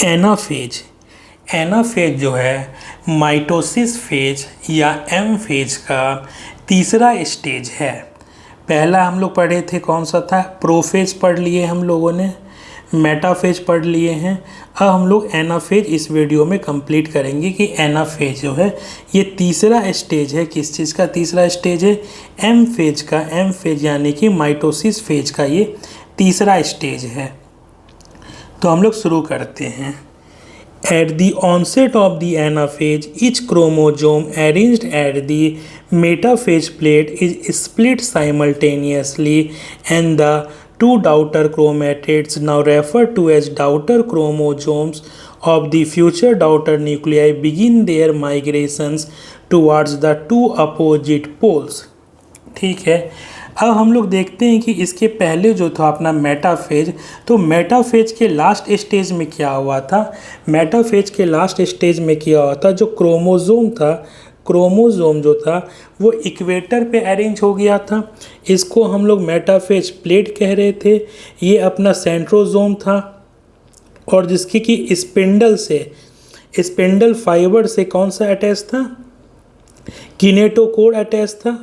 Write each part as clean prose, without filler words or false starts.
Anaphase. Anaphase जो है mitosis phase या एम फेज का तीसरा स्टेज है। पहला हम लोग पढ़े थे कौन सा था, प्रोफेज पढ़ लिए हम लोगों ने, मेटाफेज पढ़ लिए हैं। अब हम लोग एनाफेज इस वीडियो में कंप्लीट करेंगे कि एनाफेज जो है ये तीसरा स्टेज है। किस चीज़ का तीसरा स्टेज है? एम फेज का। एम फेज यानी कि माइटोसिस फेज का ये तीसरा स्टेज है। तो हम लोग शुरू करते हैं। At the onset of the anaphase, each chromosome arranged at the metaphase plate is split simultaneously, and the two daughter chromatids, now referred to as daughter chromosomes of the future daughter nuclei, begin their migrations towards the two opposite poles. ठीक है। अब हम लोग देखते हैं कि इसके पहले जो था अपना मेटाफेज, तो मेटाफेज के लास्ट स्टेज में क्या हुआ था? मेटाफेज के लास्ट स्टेज में क्या हुआ था? जो क्रोमोज़ोम था, क्रोमोज़ोम जो था वो इक्वेटर पे अरेंज हो गया था। इसको हम लोग मेटाफेज प्लेट कह रहे थे। ये अपना सेंट्रोजोम था और जिसकी कि स्पिंडल से, स्पिंडल फाइबर से कौन सा अटैच था? किनेटोकोर अटैच था।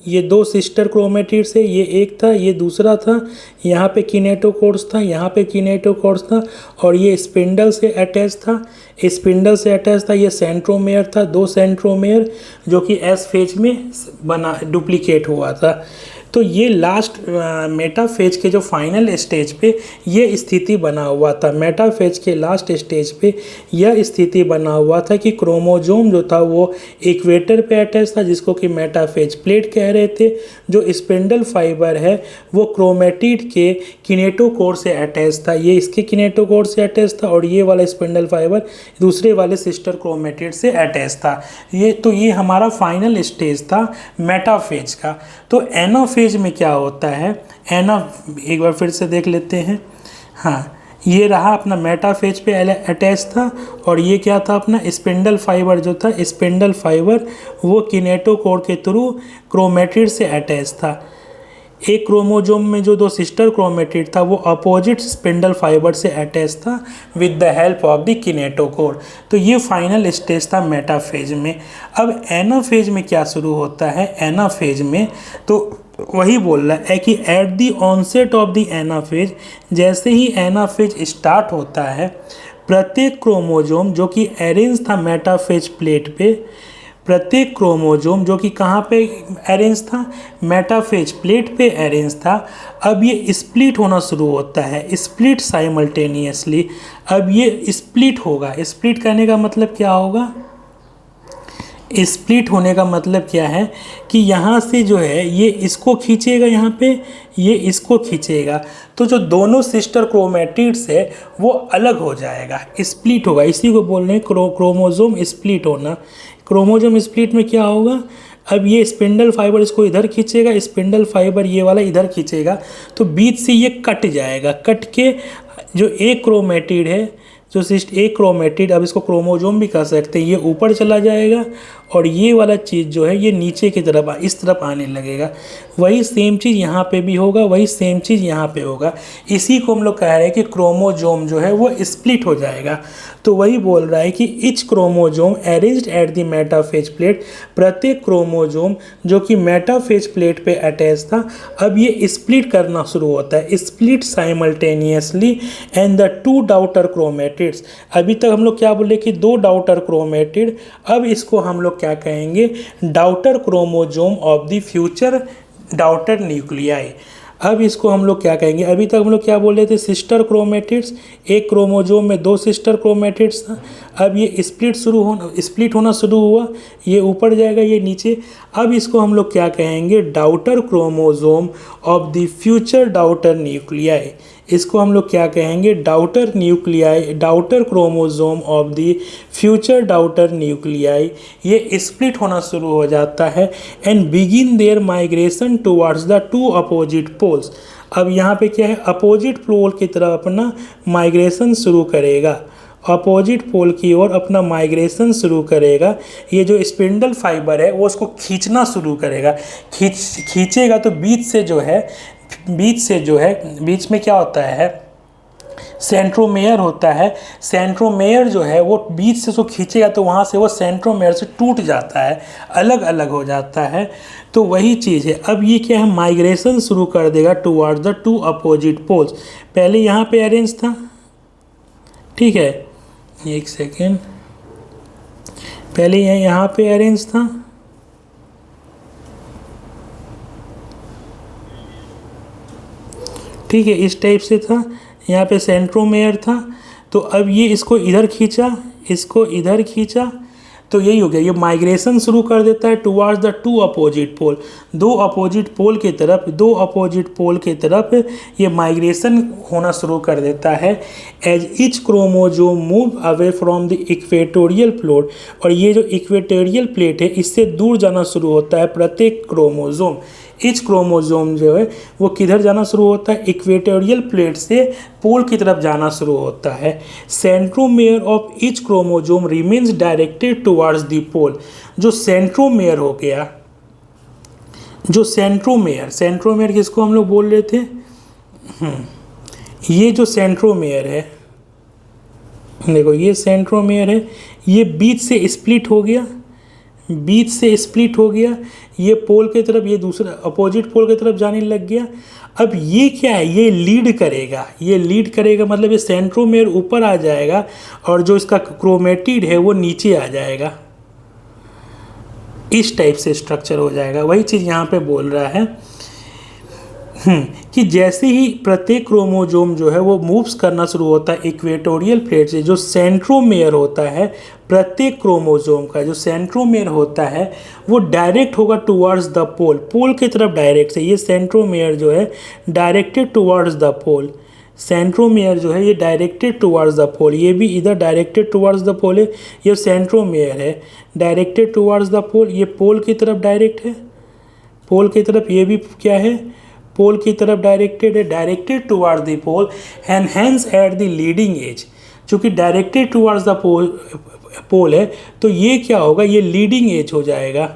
ये दो सिस्टर क्रोमेटिड्स है, ये एक था, ये दूसरा था। यहाँ पे किनेटोकोर्स था, यहाँ पे किनेटोकोर्स था और ये स्पिंडल से अटैच था। स्पिंडल से अटैच था, ये सेंट्रोमेयर था, दो सेंट्रोमेयर जो कि एस फेज में बना डुप्लीकेट हुआ था। तो ये लास्ट मेटाफेज के जो फाइनल स्टेज पे ये स्थिति बना हुआ था। मेटाफेज के लास्ट स्टेज पे यह स्थिति बना हुआ था कि क्रोमोजोम जो था वो इक्वेटर पे अटैच था, जिसको कि मेटाफेज प्लेट कह रहे थे। जो स्पिंडल फाइबर है वो क्रोमेटिड के किनेटोकोर से अटैच था, ये इसके किनेटोकोर से अटैच था और ये वाला स्पिंडल फाइबर दूसरे वाले सिस्टर क्रोमेटिड से अटैच था। ये हमारा फाइनल स्टेज था मेटाफेज का। तो एनाफेज में क्या होता है? एक बार फिर से देख लेते हैं। हाँ, ये रहा अपना मेटाफेज पे अटैच था और ये क्या था? अपना स्पिंडल फाइबर जो था, स्पिंडल फाइबर वो किनेटोकोर के थ्रू क्रोमेटिड से अटैच था। एक क्रोमोजोम में जो दो सिस्टर क्रोमेटिड था वो अपोजिट स्पिंडल फाइबर से अटैच था with the help of the kinetochore. तो ये फाइनल स्टेज था मेटाफेज में। अब एनाफेज में क्या शुरू होता है? एनाफेज में तो वही बोल रहा है कि at the onset of the anaphase, जैसे ही एनाफेज स्टार्ट होता है, प्रत्येक क्रोमोजोम जो कि अरेंज था मेटाफेज प्लेट पे, प्रत्येक क्रोमोजोम जो कि कहाँ पे अरेंज था? मेटाफेज प्लेट पे अरेंज था। अब ये स्प्लिट होना शुरू होता है, स्प्लिट साइमल्टेनियसली। अब ये स्प्लिट होगा। स्प्लिट करने का मतलब क्या होगा? स्प्लिट होने का मतलब क्या है कि यहाँ से जो है ये इसको खींचेगा, यहाँ पे ये इसको खींचेगा, तो जो दोनों सिस्टर क्रोमेटिड्स है वो अलग हो जाएगा, स्प्लिट होगा। इसी को बोल रहे हैं क्रोमोजोम स्प्लिट होना। क्रोमोजोम स्प्लिट में क्या होगा? अब ये स्पिंडल फाइबर इसको इधर खींचेगा, स्पिंडल फाइबर ये वाला इधर खींचेगा, तो बीच से ये कट जाएगा। कट के जो एक क्रोमेटिड है, जो एक क्रोमेटिड, अब इसको क्रोमोजोम भी कह सकते हैं, ये ऊपर चला जाएगा और ये वाला चीज़ जो है ये नीचे की तरफ इस तरफ आने लगेगा। वही सेम चीज़ यहाँ पे भी होगा, वही सेम चीज़ यहाँ पे होगा। इसी को हम लोग कह रहे हैं कि क्रोमोजोम जो है वो स्प्लिट हो जाएगा। तो वही बोल रहा है कि etch chromosome arranged at the metaphase plate, प्रत्येक क्रोमोजोम जो कि मेटाफेज प्लेट पे अटैच था, अब ये स्प्लिट करना शुरू होता है, split simultaneously and the two daughter chromatids. अभी तक हम लोग क्या बोले कि दो डाउटर क्रोमेटिड, अब इसको हम लोग क्या कहेंगे? Daughter chromosome of the future daughter nuclei. अब इसको हम लोग क्या कहेंगे? अभी तक हम लोग क्या बोल रहे थे? Sister chromatids. एक क्रोमोजोम में दो सिस्टर क्रोमेटिड्स था। अब ये स्प्लिट होना शुरू हुआ, ये ऊपर जाएगा, ये नीचे। अब इसको हम लोग क्या कहेंगे? Daughter chromosome of the future daughter nuclei. इसको हम लोग क्या कहेंगे? Daughter nuclei, daughter chromosome of the future daughter nuclei. ये स्प्लिट होना शुरू हो जाता है and begin their migration towards the two opposite poles. अब यहाँ पे क्या है? अपोजिट पोल की तरफ अपना माइग्रेशन शुरू करेगा, अपोजिट पोल की ओर अपना माइग्रेशन शुरू करेगा। ये जो स्पिंडल फाइबर है वो उसको खींचना शुरू करेगा, खींचेगा तो बीच में क्या होता है? सेंट्रोमेयर होता है, सेंट्रोमेयर जो है वो बीच से उसको खींचेगा तो वहाँ से वो सेंट्रोमेयर से टूट जाता है, अलग अलग हो जाता है। तो वही चीज़ है। अब ये क्या है, माइग्रेशन शुरू कर देगा towards the two opposite poles. पहले यहाँ पे अरेंज था, ठीक है, एक सेकेंड, पहले यहाँ पे अरेंज था, ठीक है, इस टाइप से था, यहाँ पे सेंट्रोमेयर था। तो अब ये इसको इधर खींचा, इसको इधर खींचा, तो यही हो गया, ये माइग्रेशन शुरू कर देता है towards the two opposite pole, दो अपोजिट पोल की तरफ, दो अपोजिट पोल की तरफ ये माइग्रेशन होना शुरू कर देता है। As each chromosome move away from the equatorial plate, और ये जो इक्वेटोरियल प्लेट है इससे दूर जाना शुरू होता है प्रत्येक क्रोमोजोम। ईच क्रोमोजोम जो है वो किधर जाना शुरू होता है, इक्वेटोरियल प्लेट से पोल की तरफ जाना शुरू होता है। Centromere of each chromosome remains directed towards the pole. जो सेंट्रोमेयर हो गया, जो सेंट्रोमेयर, सेंट्रोमेयर किसको हम लोग बोल रहे थे, ये जो सेंट्रोमेयर है, देखो ये सेंट्रोमेयर है, ये बीच से स्प्लिट हो गया, बीच से स्प्लिट हो गया, ये पोल की तरफ, ये दूसरा अपोजिट पोल की तरफ जाने लग गया। अब ये क्या है, ये लीड करेगा, ये लीड करेगा मतलब ये सेंट्रोमेयर ऊपर आ जाएगा और जो इसका क्रोमेटिड है वो नीचे आ जाएगा, इस टाइप से स्ट्रक्चर हो जाएगा। वही चीज़ यहाँ पे बोल रहा है कि जैसे ही प्रत्येक क्रोमोजोम जो है वो मूव्स करना शुरू होता है इक्वेटोरियल प्लेट से, जो सेंट्रोमेयर होता है प्रत्येक क्रोमोजोम का, जो सेंट्रोमेयर होता है वो डायरेक्ट होगा टुवर्ड्स द पोल, पोल की तरफ डायरेक्ट से। ये सेंट्रोमेयर जो है directed towards the pole, centromere जो है ये डायरेक्टेड टुवर्ड्स द पोल, ये भी इधर डायरेक्टेड टुवर्ड्स द पोल है, ये सेंट्रोमेयर है डायरेक्टेड टुवर्ड्स द पोल, ये पोल की तरफ डायरेक्ट है, पोल की तरफ, ये भी क्या है, पोल की तरफ डायरेक्टेड है, directed towards the pole and hence at the leading edge. चूँकि डायरेक्टेड टुवर्ड्स द पोल है तो ये क्या होगा, ये लीडिंग एज हो जाएगा,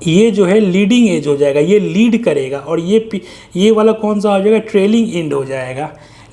ये जो है लीडिंग एज हो जाएगा, ये लीड करेगा। और ये वाला कौन सा हो जाएगा, ट्रेलिंग एंड हो जाएगा,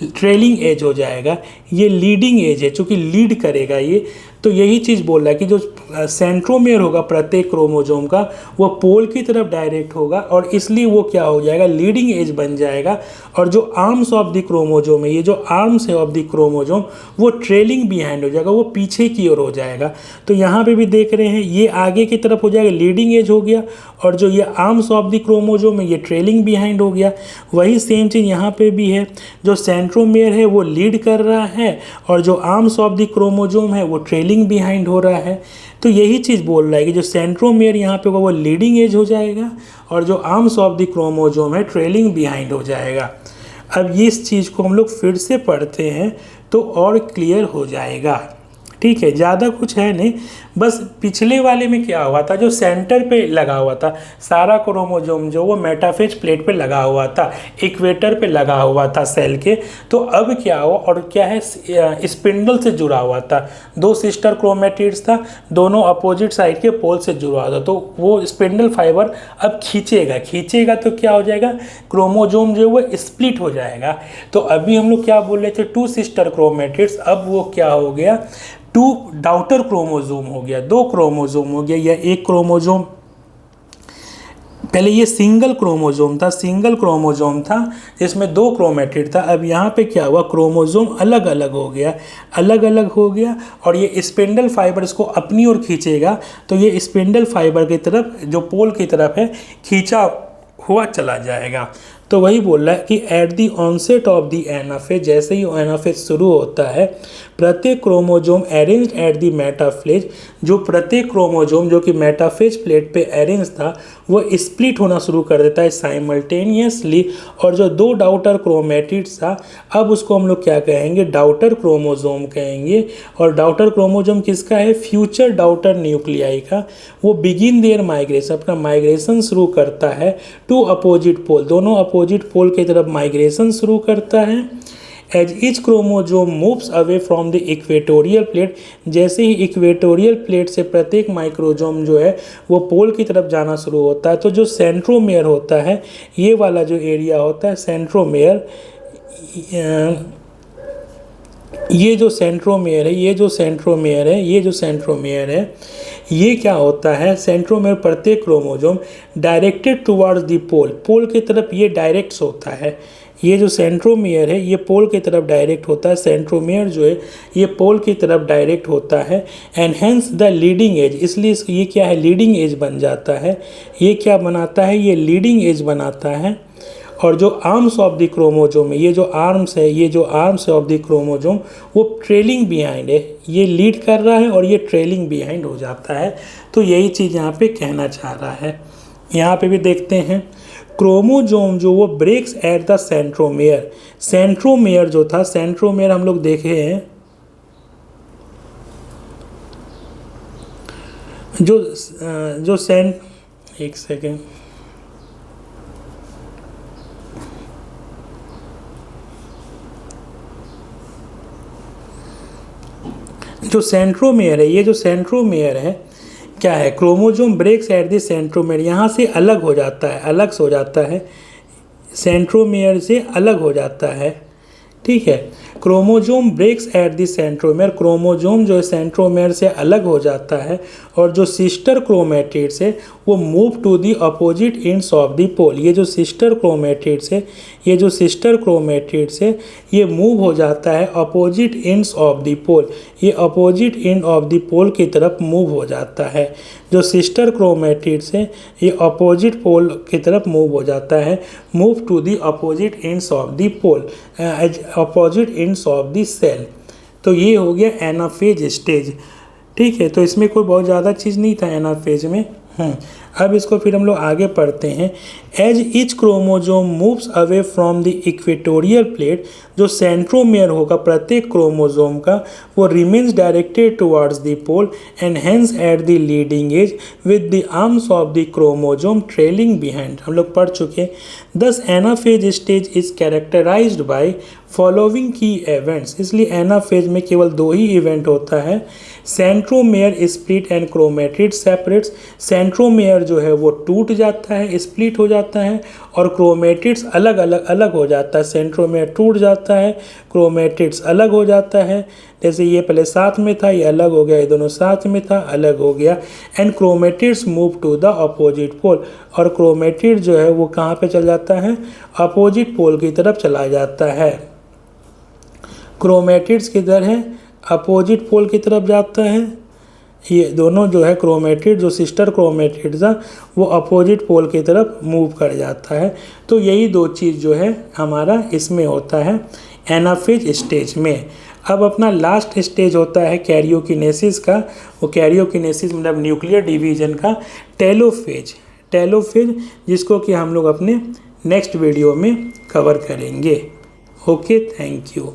ट्रेलिंग एज हो जाएगा, ये लीडिंग एज है चूँकि लीड करेगा ये। तो यही चीज़ बोल रहा है कि जो सेंट्रोमेयर होगा प्रत्येक क्रोमोजोम का वो पोल की तरफ डायरेक्ट होगा और इसलिए वो क्या हो जाएगा, लीडिंग एज बन जाएगा। और जो आर्म्स ऑफ द क्रोमोजोम है, ये जो आर्म्स है ऑफ द क्रोमोजोम वो ट्रेलिंग बिहाइंड हो जाएगा, वो पीछे की ओर हो जाएगा। तो यहाँ पे भी देख रहे हैं ये आगे की तरफ हो जाएगा, लीडिंग एज हो गया, और जो ये आर्म्स ऑफ द क्रोमोजोम है ये ट्रेलिंग बिहाइंड हो गया। वही सेम चीज़ यहाँ पे भी है, जो सेंट्रोमेयर है वो लीड कर रहा है और जो आर्म्स ऑफ द क्रोमोजोम है वो ट्रेलिंग बिहाइंड हो रहा है। तो यही चीज़ बोल रहा है कि जो सेंट्रोमेयर यहाँ पे वो लीडिंग एज हो जाएगा और जो आर्म्स ऑफ द क्रोमोजोम है ट्रेलिंग बिहाइंड हो जाएगा। अब ये इस चीज़ को हम लोग फिर से पढ़ते हैं तो और क्लियर हो जाएगा, ठीक है। ज़्यादा कुछ है नहीं, बस पिछले वाले में क्या हुआ था, जो सेंटर पे लगा हुआ था सारा क्रोमोजोम जो वो मेटाफेज प्लेट पे लगा हुआ था, इक्वेटर पे लगा हुआ था सेल के। तो अब क्या हुआ, और क्या है, स्पिंडल से जुड़ा हुआ था, दो सिस्टर क्रोमेटिड्स था, दोनों अपोजिट साइड के पोल से जुड़ा हुआ था। तो वो स्पिंडल फाइबर अब खींचेगा तो क्या हो जाएगा, क्रोमोजोम जो है वो स्प्लिट हो जाएगा। तो अभी हम लोग क्या बोल रहे थे, टू सिस्टर क्रोमेटिड्स, अब वो क्या हो गया, टू डाउटर क्रोमोजोम हो गया, दो क्रोमोजोम हो गया, या एक क्रोमोजोम। पहले ये सिंगल क्रोमोजोम था जिसमें दो क्रोमेटिड था। अब यहाँ पे क्या हुआ, क्रोमोजोम अलग अलग हो गया और ये स्पिंडल फाइबर इसको अपनी ओर खींचेगा। तो ये स्पिंडल फाइबर की तरफ, जो पोल की तरफ है, खींचा हुआ चला जाएगा। तो वही बोल रहा है कि at the onset of the anaphase, जैसे ही एनाफेज शुरू होता है, प्रत्येक chromosome arranged at the metaphase, जो प्रत्येक क्रोमोजोम जो कि मेटाफेज प्लेट पे अरेंज था वो स्प्लिट होना शुरू कर देता है साइमल्टेनियसली। और जो दो डाउटर क्रोमेटिड्स था, अब उसको हम लोग क्या कहेंगे, डाउटर क्रोमोजोम कहेंगे। और डाउटर क्रोमोजोम किसका है, फ्यूचर डाउटर न्यूक्लियाई का। वो बिगिन देयर माइग्रेशन, अपना माइग्रेशन शुरू करता है टू अपोजिट पोल, दोनों अपोजिट पोल की तरफ माइग्रेशन शुरू करता है। As each chromosome moves away from the equatorial plate, जैसे ही इक्वेटोरियल प्लेट से प्रत्येक माइक्रोजोम जो है वो पोल की तरफ जाना शुरू होता है। तो जो सेंट्रोमेयर होता है, ये वाला जो एरिया होता है सेंट्रोमेयर, ये जो सेंट्रोमेयर है, ये जो सेंट्रोमेयर है, ये जो सेंट्रोमेयर है, ये क्या होता है, सेंट्रोमेयर प्रत्येक क्रोमोजोम डायरेक्टेड टुवर्ड्स द पोल, पोल की तरफ ये डायरेक्ट होता है। ये जो सेंट्रोमेयर है ये पोल की तरफ डायरेक्ट होता है, सेंट्रोमेयर जो है ये पोल की तरफ डायरेक्ट होता है। And hence the leading as, इसलिए ये क्या है, लीडिंग एज बन जाता है। ये क्या बनाता है, ये लीडिंग एज बनाता है। और जो आर्म्स ऑफ द क्रोमोजोम है, ये जो आर्म्स है, ये जो आर्म्स ऑफ द क्रोमोजोम वो ट्रेलिंग बिहाइंड है, ये लीड कर रहा है और ये ट्रेलिंग बिहाइंड हो जाता है। तो यही चीज़ यहाँ पे कहना चाह रहा है। यहाँ पे भी देखते हैं क्रोमोजोम जो वो breaks at the centromere, centromere जो था, सेंट्रोमेयर हम लोग देखे हैं एक सेकेंड, जो सेंट्रोमेयर है, ये जो सेंट्रोमेयर है क्या है, chromosome breaks at the centromere, यहाँ से अलग हो जाता है, अलग हो जाता है, सेंट्रोमेयर से अलग हो जाता है। ठीक है, chromosome breaks at the centromere, chromosome जो है सेंट्रोमेयर से अलग हो जाता है और जो सिस्टर क्रोमेटिड्स है वो move to the opposite ends of the pole. ये जो सिस्टर क्रोमेटिड्स है, ये जो सिस्टर क्रोमेटिड्स है ये मूव हो जाता है opposite ends of the pole, ये अपोजिट एंड ऑफ द पोल की तरफ मूव हो जाता है। जो सिस्टर क्रोमेटिड्स है ये अपोजिट पोल की तरफ मूव हो जाता है, move to the opposite ends of the pole, opposite ends of the cell. तो ये हो गया एनाफेज स्टेज। ठीक है, तो इसमें कोई बहुत ज़्यादा चीज़ नहीं था एनाफेज में। अब इसको फिर हम लोग आगे पढ़ते हैं। As each chromosome moves away from the equatorial plate, जो सेंट्रोमेयर होगा प्रत्येक क्रोमोजोम का वो remains directed towards the pole and hence at the leading edge with the arms of the chromosome trailing behind, हम लोग पढ़ चुके। Thus anaphase stage is characterised by following की इवेंट्स, इसलिए एनाफेज में केवल दो ही इवेंट होता है, centromere split and chromatid separates, centromere जो है वो टूट जाता है, स्प्लिट हो जाता है और क्रोमेटिड्स अलग हो जाता है, सेंट्रोमेयर टूट जाता है, क्रोमेटिड्स अलग हो जाता है। जैसे ये पहले साथ में था, ये अलग हो गया, ये दोनों साथ में था, अलग हो गया। And chromatids move to the opposite pole, और क्रोमेटिड जो है वो कहाँ पे चल जाता है, अपोजिट पोल की तरफ चला जाता है। क्रोमेटिड्स किधर है, अपोजिट पोल की तरफ जाता है। ये दोनों जो है क्रोमेटिड, जो सिस्टर क्रोमेटिड्स है वो अपोजिट पोल की तरफ मूव कर जाता है। तो यही दो चीज़ जो है हमारा इसमें होता है एनाफेज स्टेज में। अब अपना लास्ट स्टेज होता है कैरियोकिनेसिस का, वो कैरियोकिनेसिस मतलब न्यूक्लियर डिवीजन का टेलोफेज, टेलोफेज जिसको कि हम लोग अपने नेक्स्ट वीडियो में कवर करेंगे। Okay, thank you.